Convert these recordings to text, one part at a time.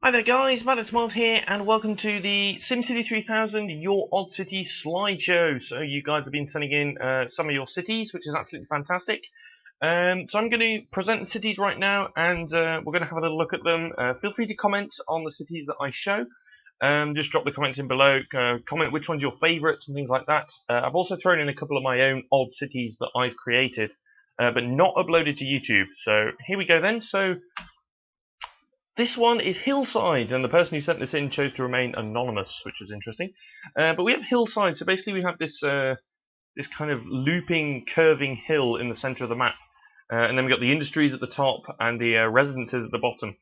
Hi there guys, Mcdo here and welcome to the SimCity 3000 Your Odd City slideshow. So you guys have been sending in some of your cities, which is absolutely fantastic. So I'm going to present the cities right now and we're going to have a little look at them. Feel free to comment on the cities that I show. Just drop the comments in below, comment which one's your favourite and things like that. I've also thrown in a couple of my own odd cities that I've created, but not uploaded to YouTube. So here we go then. So this one is Hillside, and the person who sent this in chose to remain anonymous, which is interesting. But we have Hillside, so basically we have this this kind of looping, curving hill in the centre of the map, and then we've got the industries at the top and the residences at the bottom.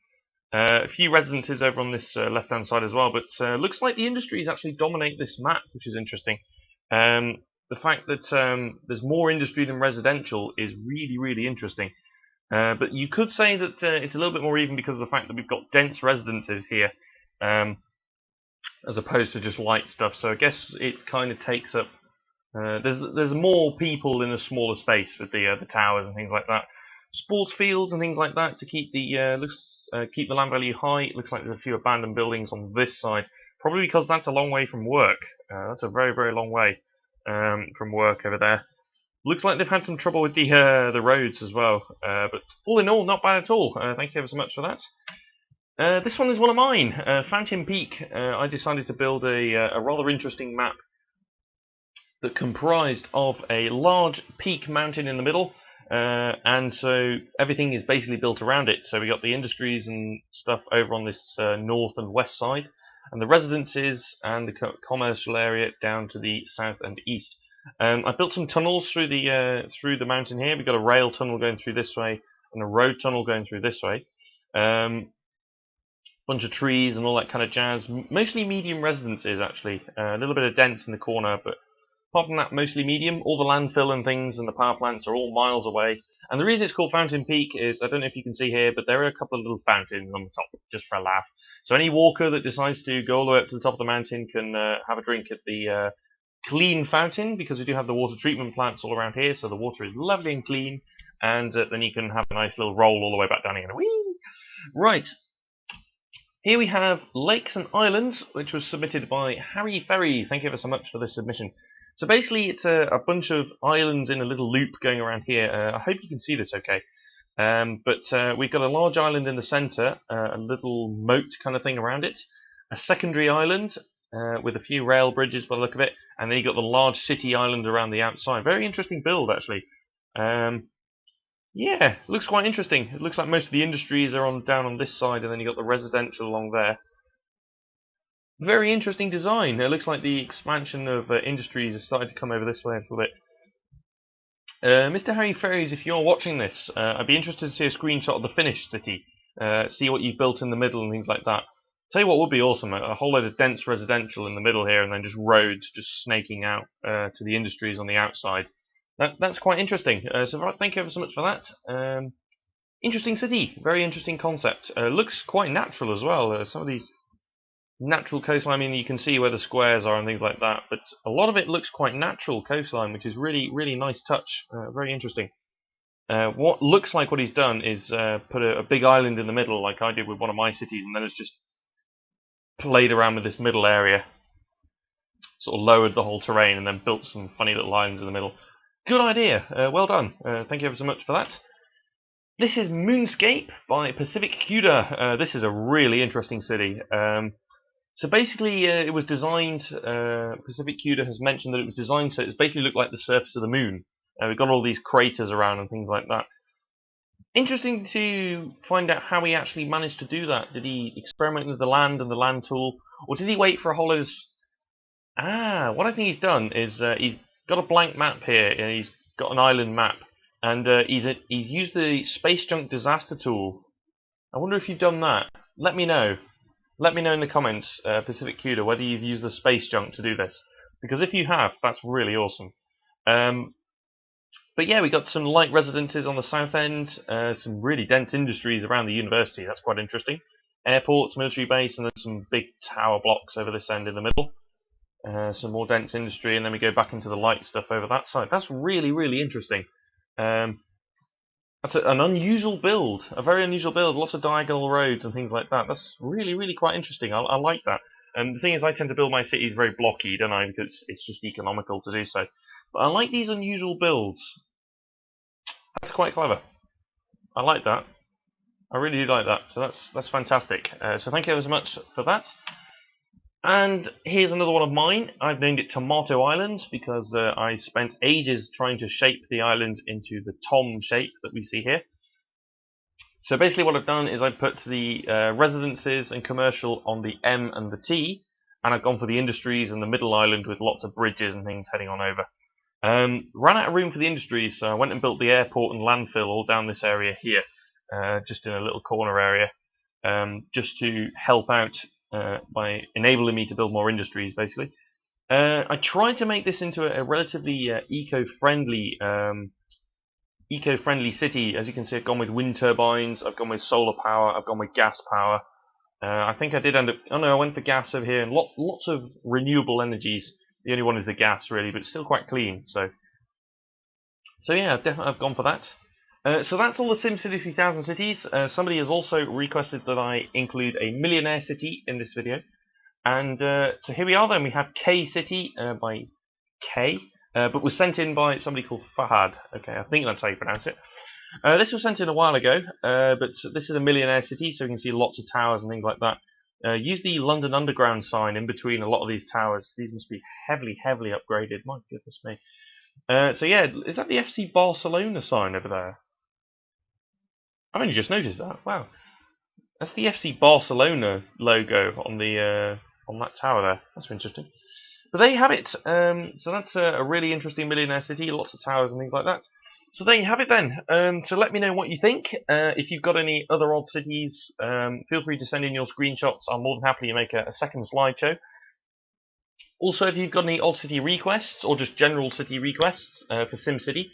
A few residences over on this left-hand side as well, but looks like the industries actually dominate this map, which is interesting. The fact that there's more industry than residential is really, really interesting. But you could say that it's a little bit more even because of the fact that we've got dense residences here, as opposed to just light stuff. So I guess it kind of takes up. There's more people in a smaller space with the towers and things like that. Sports fields and things like that to keep the keep the land value high. It looks like there's a few abandoned buildings on this side, probably because that's a long way from work. That's a very, very long way from work over there. Looks like they've had some trouble with the roads as well, but all in all, not bad at all. Thank you ever so much for that. This one is one of mine, Fountain Peak. I decided to build a rather interesting map that comprised of a large peak mountain in the middle, and so everything is basically built around it. So we got the industries and stuff over on this north and west side, and the residences and the commercial area down to the south and east. I built some tunnels through the mountain here. We've got a rail tunnel going through this way and a road tunnel going through this way. Bunch of trees and all that kind of jazz. Mostly medium residences actually. A little bit of dents in the corner, but apart from that, mostly medium. All the landfill and things and the power plants are all miles away. And the reason it's called Fountain Peak is, I don't know if you can see here, but there are a couple of little fountains on the top, just for a laugh. So any walker that decides to go all the way up to the top of the mountain can have a drink at the clean fountain, because we do have the water treatment plants all around here, so the water is lovely and clean, and then you can have a nice little roll all the way back down again. Whee! Right, here we have Lakes and Islands, which was submitted by FERRIES. Thank you ever so much for this submission. So basically it's a bunch of islands in a little loop going around here. I hope you can see this okay. But we've got a large island in the centre, a little moat kind of thing around it, a secondary island with a few rail bridges by the look of it, and then you've got the large city island around the outside. Very interesting build, actually. Yeah, looks quite interesting. It looks like most of the industries are down on this side, and then you've got the residential along there. Very interesting design. It looks like the expansion of industries has started to come over this way a little bit. Mr. Harry Ferries, if you're watching this, I'd be interested to see a screenshot of the finished city, see what you've built in the middle and things like that. Tell you what would be awesome, a whole load of dense residential in the middle here and then just roads just snaking out to the industries on the outside. That's quite interesting. So thank you ever so much for that. Interesting city, very interesting concept. Looks quite natural as well. Some of these natural coastline, I mean, you can see where the squares are and things like that, but a lot of it looks quite natural coastline, which is really, really nice touch. Very interesting. What looks like what he's done is put a big island in the middle, like I did with one of my cities, and then it's just played around with this middle area, sort of lowered the whole terrain, and then built some funny little islands in the middle. Good idea. Well done. Thank you ever so much for that. This is Moonscape by Pacific CUDA. This is a really interesting city. So basically, it was designed. Pacific CUDA has mentioned that it was designed so it basically looked like the surface of the moon. We've got all these craters around and things like that. Interesting to find out how he actually managed to do that. Did he experiment with the land and the land tool, or did he wait for a whole load of... what I think he's done is he's got a blank map here, and he's got an island map, and he's used the Space Junk Disaster tool. I wonder if you've done that. Let me know. Let me know in the comments, Pacific CUDA, whether you've used the Space Junk to do this. Because if you have, that's really awesome. But yeah, we got some light residences on the south end, some really dense industries around the university. That's quite interesting. Airports, military base, and then some big tower blocks over this end in the middle. Some more dense industry, and then we go back into the light stuff over that side. That's really, really interesting. I That's an unusual build, a very unusual build. Lots of diagonal roads and things like that. That's really, really quite interesting. I like that. And the thing is, I tend to build my cities very blocky, don't I? Because it's just economical to do so. But I like these unusual builds. That's quite clever. I like that. I really do like that. So that's fantastic. So thank you ever so much for that. And here's another one of mine. I've named it Tomato Islands because I spent ages trying to shape the islands into the Tom shape that we see here. So basically what I've done is I've put the residences and commercial on the M and the T, and I've gone for the industries and the middle island with lots of bridges and things heading on over. Ran out of room for the industries, so I went and built the airport and landfill all down this area here, just in a little corner area, just to help out by enabling me to build more industries, basically. I tried to make this into a relatively eco-friendly city. As you can see, I've gone with wind turbines, I've gone with solar power, I've gone with gas power. I think I did end up. Oh no, I went for gas over here, and lots of renewable energies. The only one is the gas, really, but still quite clean. So yeah, definitely I've gone for that. So that's all the SimCity 3000 cities. Somebody has also requested that I include a millionaire city in this video. And so here we are then. We have K City by K, but was sent in by somebody called Fahad. Okay, I think that's how you pronounce it. This was sent in a while ago, but this is a millionaire city, so you can see lots of towers and things like that. Use the London Underground sign in between a lot of these towers. These must be heavily upgraded. My goodness me. So yeah, is that the FC Barcelona sign over there? I've only just noticed that. Wow, that's the FC Barcelona logo on the on that tower there. That's interesting. But there you have it. So that's a really interesting millionaire city. Lots of towers and things like that. So there you have it then. So let me know what you think. If you've got any other odd cities, feel free to send in your screenshots. I'll more than happily make a second slideshow. Also, if you've got any odd city requests or just general city requests for SimCity,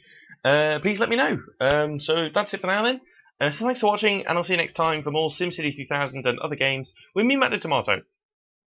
please let me know. So that's it for now then. So thanks for watching, and I'll see you next time for more SimCity 3000 and other games with me, Mcdo Tomato.